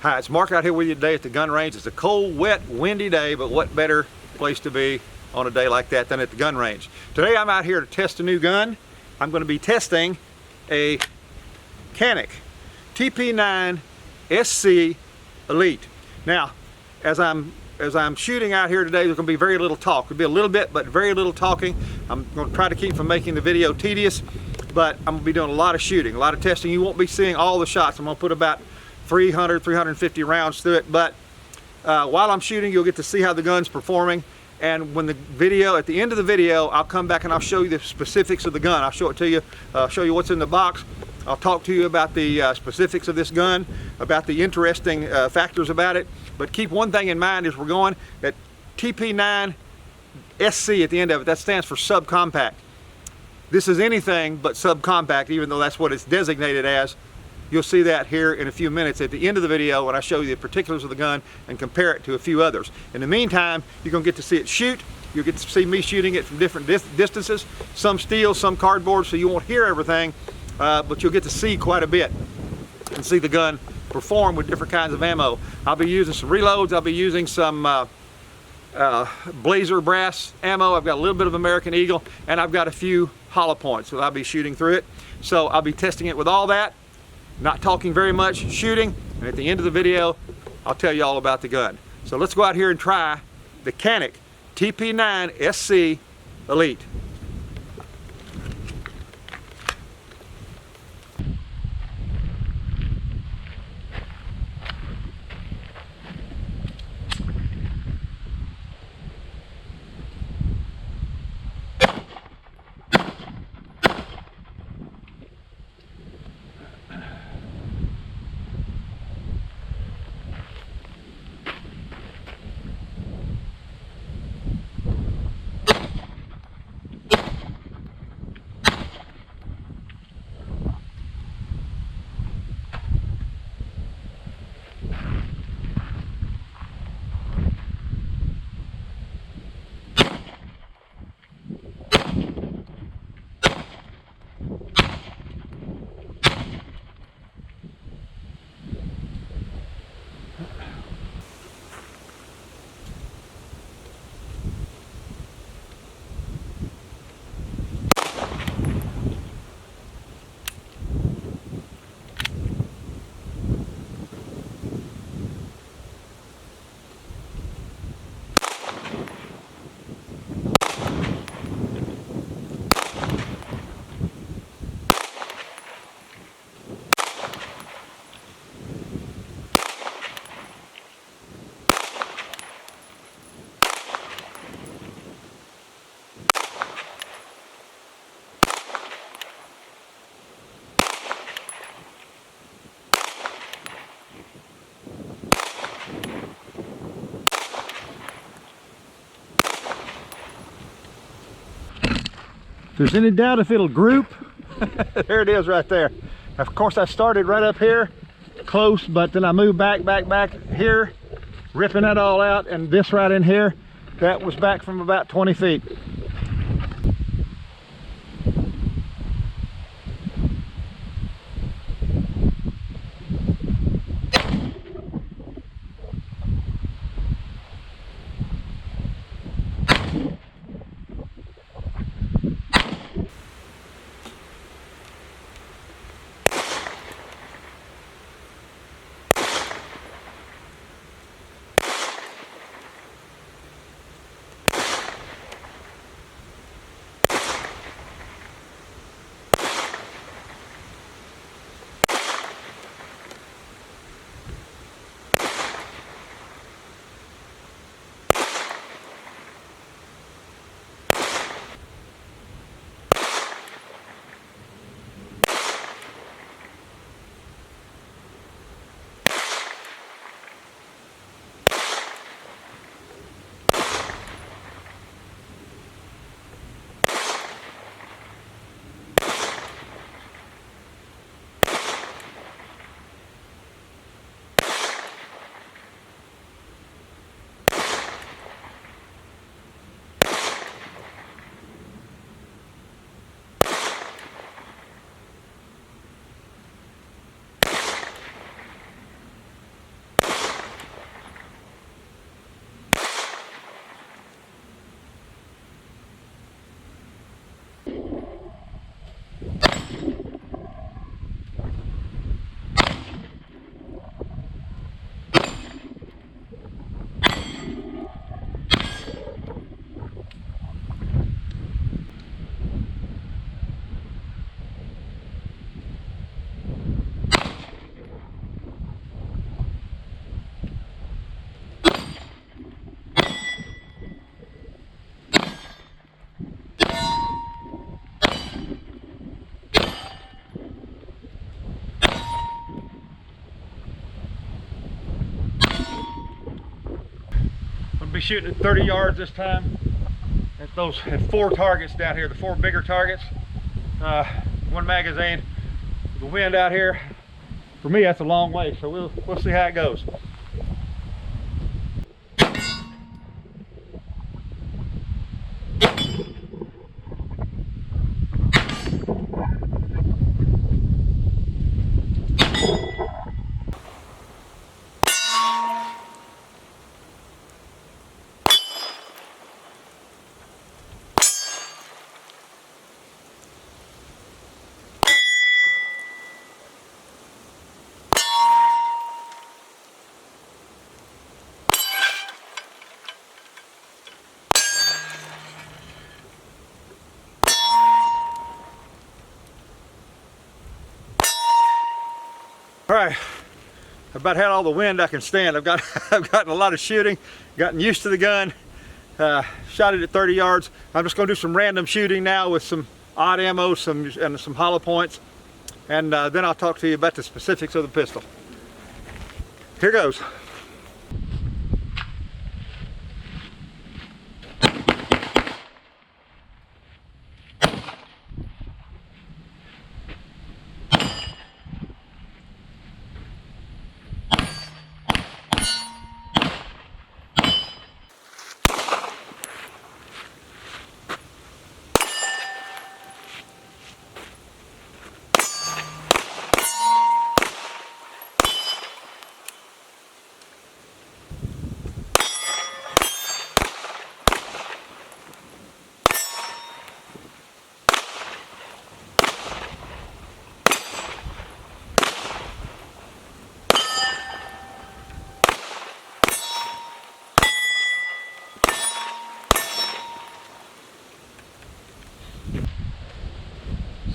Hi, it's Mark out here with you today at the gun range. It's a cold, wet, windy day, but what better place to be on a day like that than at the gun range. Today I'm out here to test a new gun. I'm going to be testing a Canik TP9 SC Elite. Now, as I'm shooting out here today, there's going to be very little talk. There'll be a little bit, but very little talking. I'm going to try to keep from making the video tedious, but I'm going to be doing a lot of shooting, a lot of testing. You won't be seeing all the shots. I'm going to put about 300, 350 rounds through it, but while I'm shooting, you'll get to see how the gun's performing. And when the video, at the end of the video, I'll come back and I'll show you the specifics of the gun. I'll show it to you, show you what's in the box. I'll talk to you about the specifics of this gun, about the interesting factors about it. But keep one thing in mind as we're going, that TP9 SC at the end of it, that stands for SubCompact. This is anything but subcompact, even though that's what it's designated as. You'll see that here in a few minutes at the end of the video when I show you the particulars of the gun and compare it to a few others. In the meantime, you're going to get to see it shoot. You'll get to see me shooting it from different distances, some steel, some cardboard, so you won't hear everything, but you'll get to see quite a bit and see the gun perform with different kinds of ammo. I'll be using some reloads. I'll be using some Blazer brass ammo. I've got a little bit of American Eagle, and I've got a few hollow points, so I'll be shooting through it. So I'll be testing it with all that. Not talking very much, shooting, and at the end of the video, I'll tell you all about the gun. So let's go out here and try the Canik TP9 SC Elite. If there's any doubt if it'll group, there it is right there. Of course, I started right up here, close, but then I moved back here, ripping that all out, and this right in here, that was back from about 20 feet. be shooting at 30 yards this time. At 4 targets down here, the 4 bigger targets. 1 magazine. The wind out here, for me, that's a long way, so we'll see how it goes. All right, I've about had all the wind I can stand. I've gotten a lot of shooting, gotten used to the gun, shot it at 30 yards. I'm just gonna do some random shooting now with some odd ammo and some hollow points, and then I'll talk to you about the specifics of the pistol. Here goes.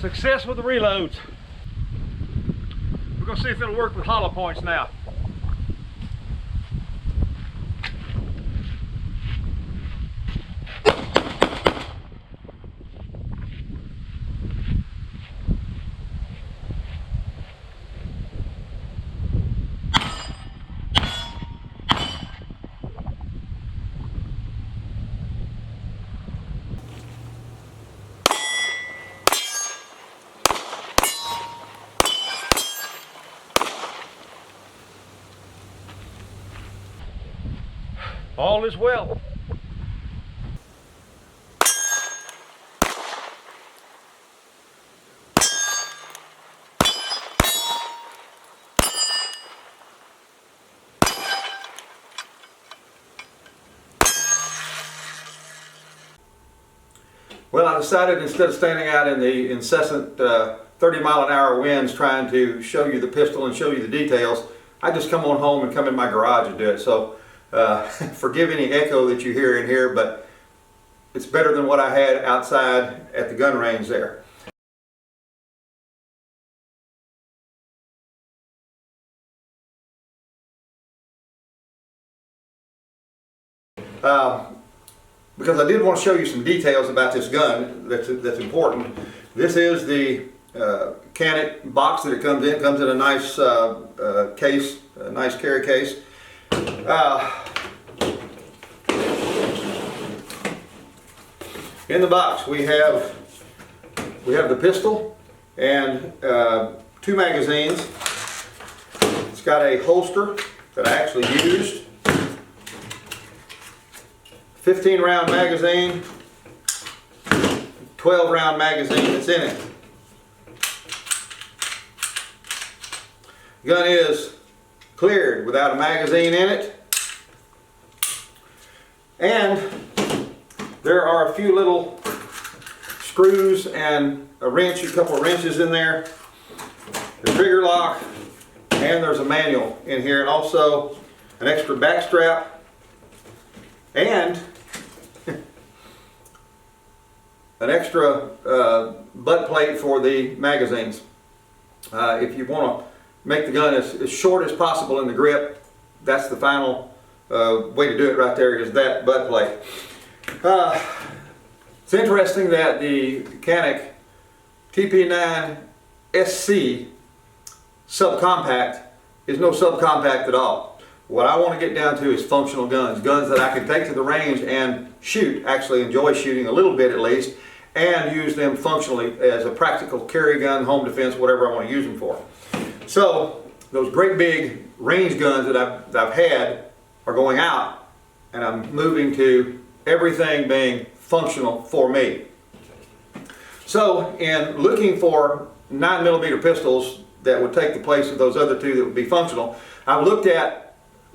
Success with the reloads. We're gonna see if it'll work with hollow points now. All is well. Well, I decided instead of standing out in the incessant 30-mile-an-hour winds trying to show you the pistol and show you the details, I just come on home and come in my garage and do it. So forgive any echo that you hear in here, but it's better than what I had outside at the gun range there. Because I did want to show you some details about this gun that's important. This is the Canik box that it comes in. It comes in a nice case, a nice carry case. In the box we have the pistol and 2 magazines. It's got a holster that I actually used. 15-round magazine, 12-round magazine that's in it. The gun is cleared without a magazine in it. And there are a few little screws and a wrench, a couple of wrenches in there. The trigger lock, and there's a manual in here, and also an extra back strap and an extra butt plate for the magazines. If you want to make the gun as short as possible in the grip, that's the final way to do it right there, is that butt plate. It's interesting that the Canik TP9 SC SubCompact is no SubCompact at all. What I want to get down to is functional guns. Guns that I can take to the range and shoot, actually enjoy shooting a little bit at least, and use them functionally as a practical carry gun, home defense, whatever I want to use them for. So those great big range guns that I've had are going out, and I'm moving to everything being functional for me. So in looking for 9mm pistols that would take the place of those other two that would be functional, I've looked at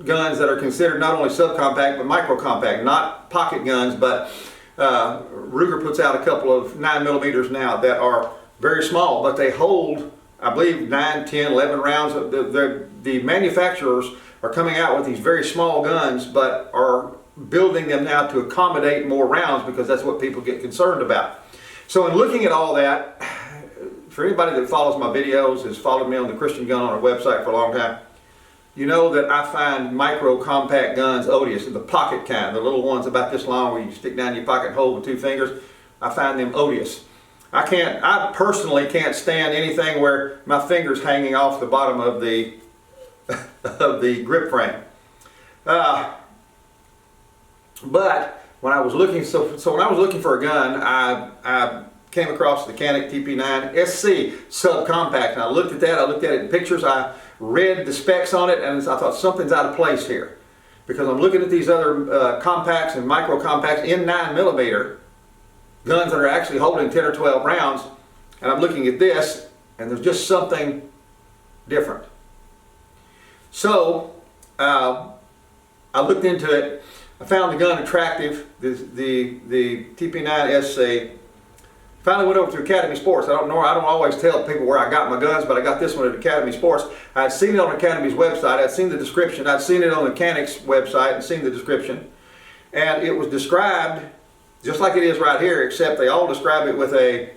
guns that are considered not only subcompact but micro-compact, not pocket guns, but Ruger puts out a couple of 9mm now that are very small, but they hold, I believe, 9, 10, 11 rounds. The manufacturers are coming out with these very small guns, but are building them now to accommodate more rounds because that's what people get concerned about. So in looking at all that, for anybody that follows my videos, has followed me on the Christian Gun Owner website for a long time, you know that I find micro-compact guns odious, the pocket kind, the little ones about this long where you stick down your pocket and hold with 2 fingers. I find them odious. I personally can't stand anything where my finger's hanging off the bottom of the of the grip frame. But when I was looking, so when I was looking for a gun, I came across the Canik TP9 SC subcompact, and I looked at that. I looked at it in pictures. I read the specs on it, and I thought something's out of place here, because I'm looking at these other compacts and micro compacts in 9mm guns that are actually holding 10 or 12 rounds, and I'm looking at this, and there's just something different. So I looked into it. I found the gun attractive, the TP9 SC. Finally went over to Academy Sports. I don't always tell people where I got my guns, but I got this one at Academy Sports. I'd seen it on Academy's website. I'd seen the description. I'd seen it on the Canik's website and seen the description. And it was described just like it is right here, except they all describe it with a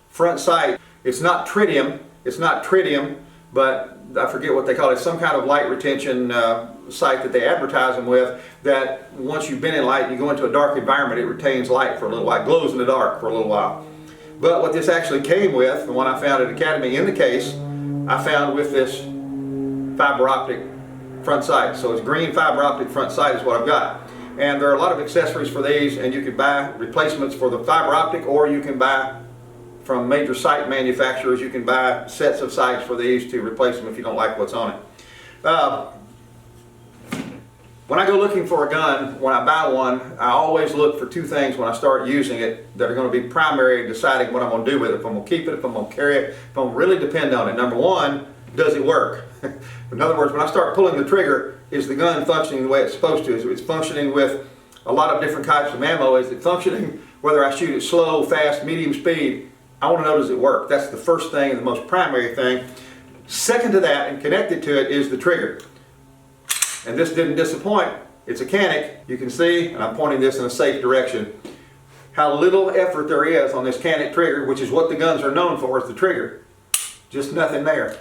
front sight. It's not tritium. It's not tritium, but I forget what they call it. Some kind of light retention sight that they advertise them with, that once you've been in light and you go into a dark environment, it retains light for a little while. It glows in the dark for a little while. But what this actually came with, the one I found at Academy in the case, I found with this fiber optic front sight. So it's green fiber optic front sight is what I've got. And there are a lot of accessories for these, and you can buy replacements for the fiber optic, or you can buy from major sight manufacturers. You can buy sets of sights for these to replace them if you don't like what's on it. When I go looking for a gun, when I buy one, I always look for 2 things when I start using it that are going to be primary in deciding what I'm going to do with it. If I'm going to keep it, if I'm going to carry it, if I'm going to really depend on it. Number 1, does it work? In other words, when I start pulling the trigger, is the gun functioning the way it's supposed to? Is it functioning with a lot of different types of ammo? Is it functioning whether I shoot it slow, fast, medium speed? I want to know, does it work? That's the first thing and the most primary thing. Second to that, and connected to it, is the trigger. And this didn't disappoint. It's a Canik. You can see, and I'm pointing this in a safe direction, how little effort there is on this Canik trigger, which is what the guns are known for, is the trigger. Just nothing there.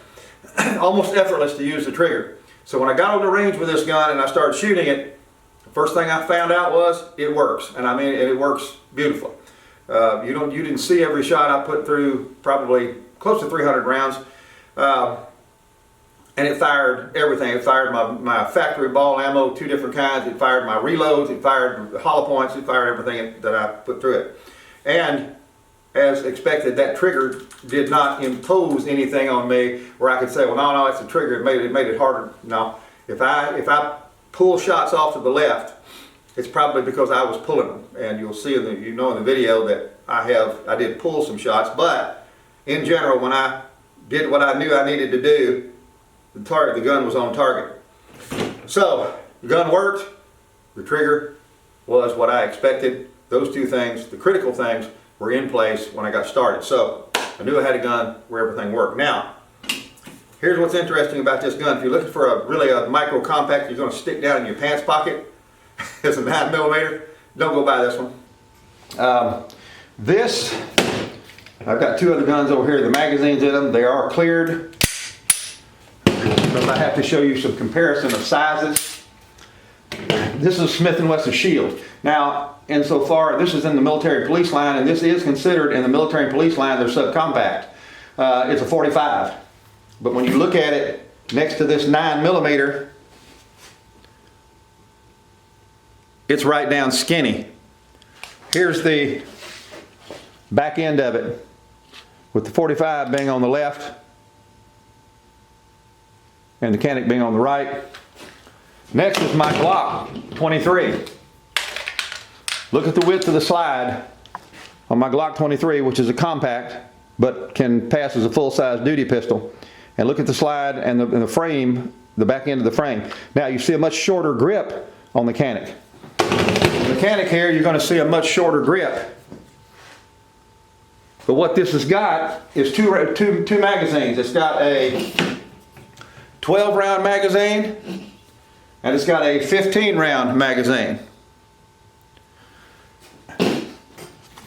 Almost effortless to use the trigger. So when I got on the range with this gun and I started shooting it, the first thing I found out was it works. And I mean, it works beautifully. You didn't see every shot I put through, probably close to 300 rounds. And it fired everything. It fired my factory ball ammo, 2 different kinds. It fired my reloads. It fired the hollow points. It fired everything that I put through it. And as expected, that trigger did not impose anything on me where I could say, well, no, it's a trigger. It made it harder. No. If I pull shots off to the left, it's probably because I was pulling them. And you'll see in the video that I did pull some shots. But in general, when I did what I knew I needed to do, the gun was on target. So the gun worked. The trigger was what I expected. Those 2 things, the critical things, were in place when I got started. So I knew I had a gun where everything worked. Now, here's what's interesting about this gun. If you're looking for a micro compact you're going to stick down in your pants pocket as a 9mm, don't go buy this one. I've got 2 other guns over here. The magazines in them, they are cleared. I have to show you some comparison of sizes. This is a Smith & Wesson Shield. Now, insofar, this is in the military police line, and this is considered in the military police line their subcompact. It's a 45. But when you look at it next to this 9mm, it's right down skinny. Here's the back end of it, with the 45 being on the left and the Canik being on the right. Next is my Glock 23. Look at the width of the slide on my Glock 23, which is a compact but can pass as a full-size duty pistol. And look at the slide and the frame, the back end of the frame. Now you see a much shorter grip on the Canik. The Canik here, you're going to see a much shorter grip. But what this has got is two magazines. It's got a 12-round magazine and it's got a 15-round magazine.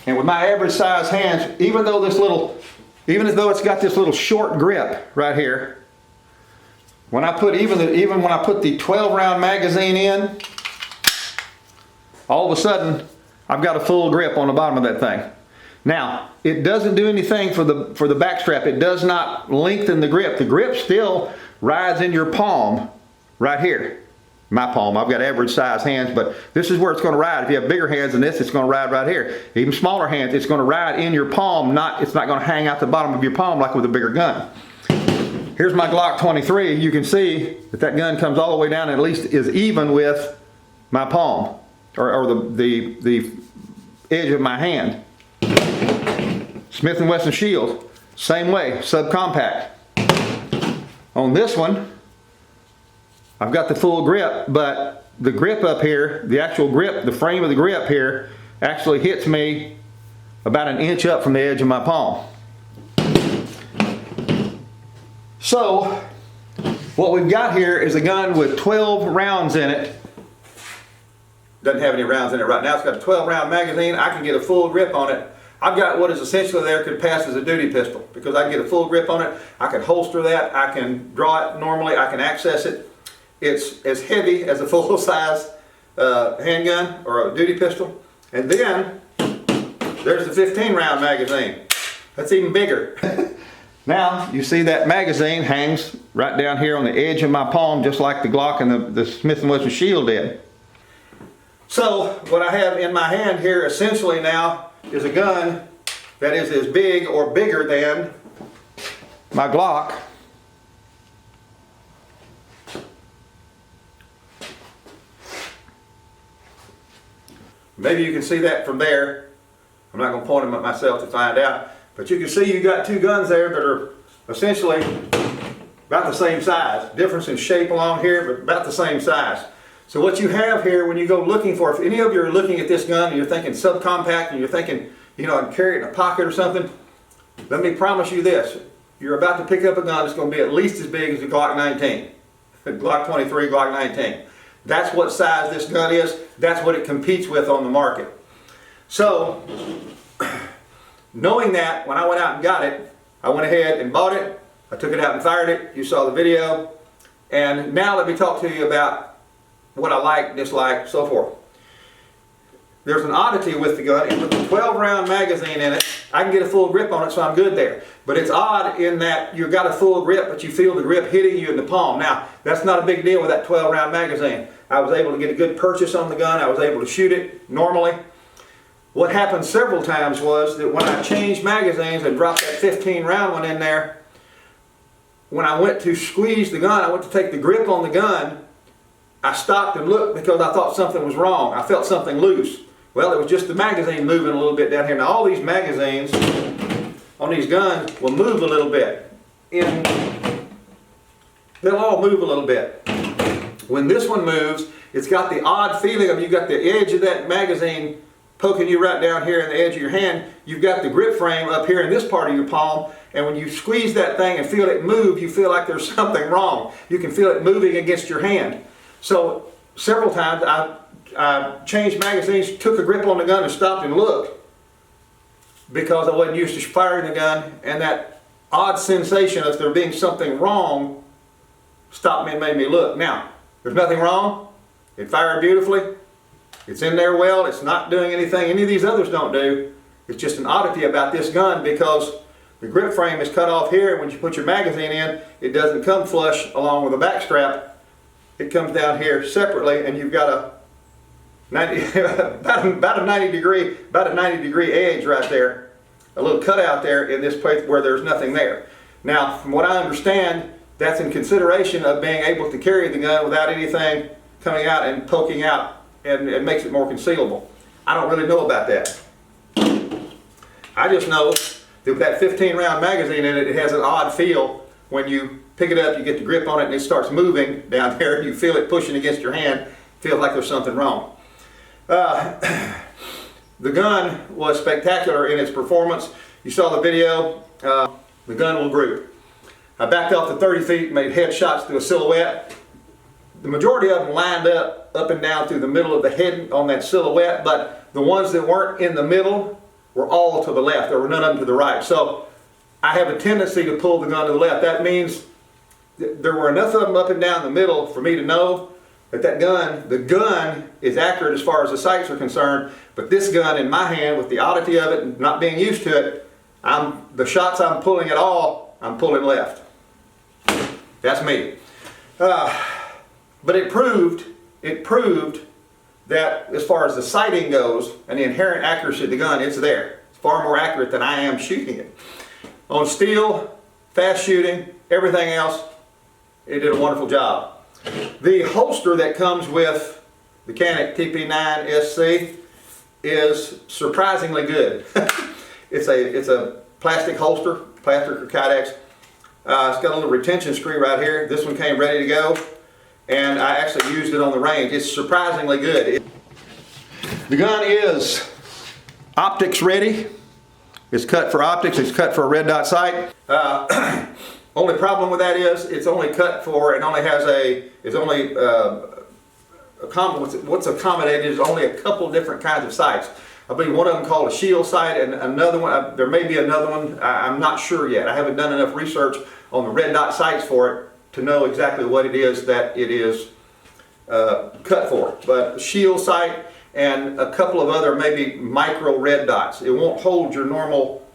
And with my average size hands, even though it's got this little short grip right here, when I put even when I put the 12-round magazine in, all of a sudden I've got a full grip on the bottom of that thing. Now, it doesn't do anything for the back strap. It does not lengthen the grip. The grip still rides in your palm right here. My palm. I've got average size hands, but this is where it's going to ride. If you have bigger hands than this, it's going to ride right here. Even smaller hands, it's going to ride in your palm. It's not going to hang out the bottom of your palm like with a bigger gun. Here's my Glock 23. You can see that gun comes all the way down and at least is even with my palm, or the edge of my hand. Smith & Wesson Shield, same way, subcompact. On this one, I've got the full grip, but the grip up here, the actual grip, the frame of the grip here, actually hits me about an inch up from the edge of my palm. So, what we've got here is a gun with 12 rounds in it. Doesn't have any rounds in it right now. It's got a 12-round magazine. I can get a full grip on it. I've got what is essentially there could pass as a duty pistol because I can get a full grip on it. I can holster that. I can draw it normally. I can access it. It's as heavy as a full-size handgun or a duty pistol. And then there's the 15-round magazine. That's even bigger. Now you see that magazine hangs right down here on the edge of my palm, just like the Glock and the Smith & Wesson Shield did. So what I have in my hand here essentially now is a gun that is as big or bigger than my Glock. Maybe you can see that from there. I'm not going to point them at myself to find out. But you can see you got two guns there that are essentially about the same size. Difference in shape along here, but about the same size. So what you have here when you go looking for, if any of you are looking at this gun and you're thinking subcompact and you're thinking, you know, I'd carry it in a pocket or something, let me promise you this. You're about to pick up a gun that's going to be at least as big as the Glock 19. Glock 23, Glock 19. That's what size this gun is. That's what it competes with on the market. So, knowing that, when I went out and got it, I went ahead and bought it. I took it out and fired it. You saw the video. And now let me talk to you about what I like, dislike, so forth. There's an oddity with the gun. With the 12-round magazine in it, I can get a full grip on it, so I'm good there. But it's odd in that you've got a full grip, but you feel the grip hitting you in the palm. Now, that's not a big deal with that 12-round magazine. I was able to get a good purchase on the gun. I was able to shoot it normally. What happened several times was that when I changed magazines and dropped that 15-round one in there, when I went to squeeze the gun, I went to take the grip on the gun, I stopped and looked because I thought something was wrong. I felt something loose. Well, it was just the magazine moving a little bit down here. Now all these magazines on these guns will move a little bit. They'll all move a little bit. When this one moves, it's got the odd feeling of you've got the edge of that magazine poking you right down here in the edge of your hand. You've got the grip frame up here in this part of your palm, and when you squeeze that thing and feel it move, you feel like there's something wrong. You can feel it moving against your hand. So several times I changed magazines, took a grip on the gun and stopped and looked because I wasn't used to firing the gun, and that odd sensation of there being something wrong stopped me and made me look. Now, there's nothing wrong. It fired beautifully. It's in there well. It's not doing anything any of these others don't do. It's just an oddity about this gun because the grip frame is cut off here. When you put your magazine in, it doesn't come flush along with the back strap. It comes down here separately, and you've got about a 90 degree edge right there, a little cutout there in this place where there's nothing there. Now, from what I understand, that's in consideration of being able to carry the gun without anything coming out and poking out, and it makes it more concealable. I don't really know about that. I just know that with that 15 round magazine in it, it has an odd feel. When you pick it up, you get the grip on it and it starts moving down there, and you feel it pushing against your hand. Feels like there's something wrong. The gun was spectacular in its performance. You saw the video. The gun will group. I backed off to 30 feet, made headshots through a silhouette. The majority of them lined up and down through the middle of the head on that silhouette, but the ones that weren't in the middle were all to the left. There were none of them to the right. So I have a tendency to pull the gun to the left. That means there were enough of them up and down the middle for me to know that the gun is accurate as far as the sights are concerned, but this gun in my hand, with the oddity of it and not being used to it, the shots I'm pulling at all, I'm pulling left. That's me. But it proved that as far as the sighting goes and the inherent accuracy of the gun, it's there. It's far more accurate than I am shooting it. On steel, fast shooting, everything else, it did a wonderful job. The holster that comes with the Canik TP9 SC is surprisingly good. It's a plastic holster, plastic or Kydex. It's got a little retention screw right here. This one came ready to go, and I actually used it on the range. It's surprisingly good. The gun is optics ready. It's cut for optics. It's cut for a red dot sight. Only problem with that is it's only cut for, it only has what's accommodated is only a couple different kinds of sights. I believe one of them called a shield sight, and another one, there may be another one, I'm not sure yet. I haven't done enough research on the red dot sights for it to know exactly what it is that it is cut for. But shield sight and a couple of other maybe micro red dots. It won't hold your normal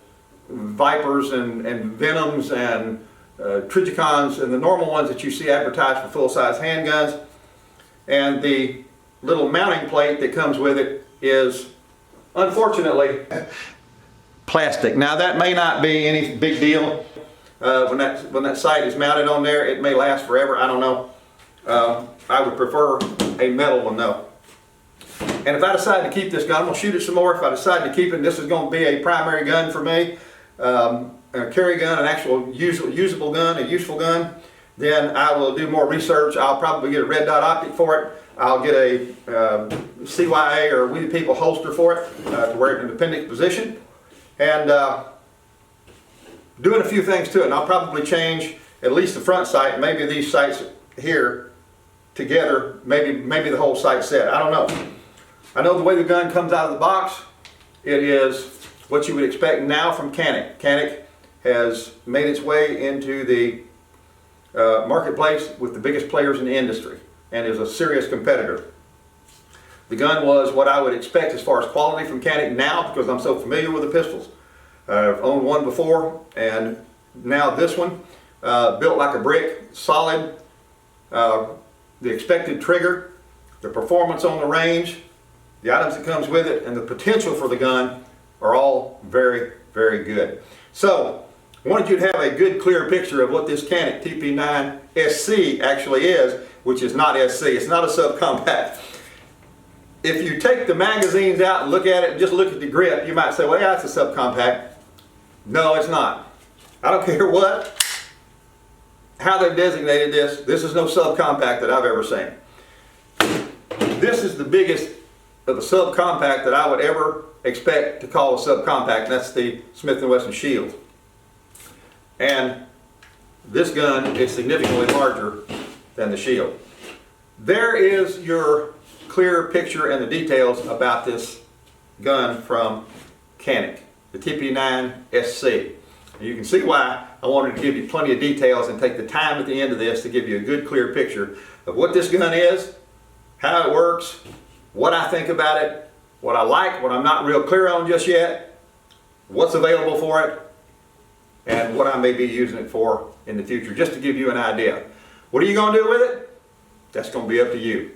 Vipers and Venoms and Trijicons and the normal ones that you see advertised for full-size handguns. And the little mounting plate that comes with it is, unfortunately, plastic. Now that may not be any big deal. When that sight is mounted on there, it may last forever. I don't know. I would prefer a metal one though. And if I decide to keep this gun, I'm going to shoot it some more. If I decide to keep it, this is going to be a primary gun for me. A carry gun, an actual usable gun, a useful gun, then I will do more research. I'll probably get a red dot optic for it. I'll get a CYA or We the People holster for it to wear it in an appendix position, and doing a few things to it. And I'll probably change at least the front sight, maybe these sights here together, maybe the whole sight set. I don't know. I know the way the gun comes out of the box, it is what you would expect now from Canik. Canik has made its way into the marketplace with the biggest players in the industry and is a serious competitor. The gun was what I would expect as far as quality from Canik now, because I'm so familiar with the pistols. I've owned one before, and now this one, built like a brick, solid, the expected trigger, the performance on the range, the items that comes with it, and the potential for the gun are all very, very good. So, I wanted you to have a good, clear picture of what this Canik TP9 SC actually is, which is not SC. It's not a subcompact. If you take the magazines out and look at it and just look at the grip, you might say, well, yeah, it's a subcompact. No, it's not. I don't care how they've designated this. This is no subcompact that I've ever seen. This is the biggest of the subcompact that I would ever expect to call a subcompact, and that's the Smith & Wesson Shield. And this gun is significantly larger than the Shield. There is your clear picture and the details about this gun from Canik, the TP9 SC. And you can see why I wanted to give you plenty of details and take the time at the end of this to give you a good, clear picture of what this gun is, how it works, what I think about it, what I like, what I'm not real clear on just yet, what's available for it, and what I may be using it for in the future, just to give you an idea. What are you going to do with it? That's going to be up to you.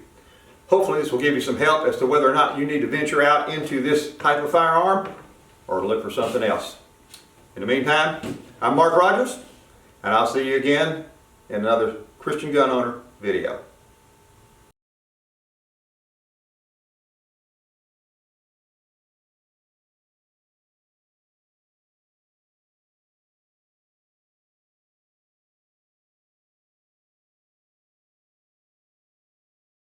Hopefully this will give you some help as to whether or not you need to venture out into this type of firearm or look for something else. In the meantime, I'm Mark Rogers, and I'll see you again in another Christian Gun Owner video.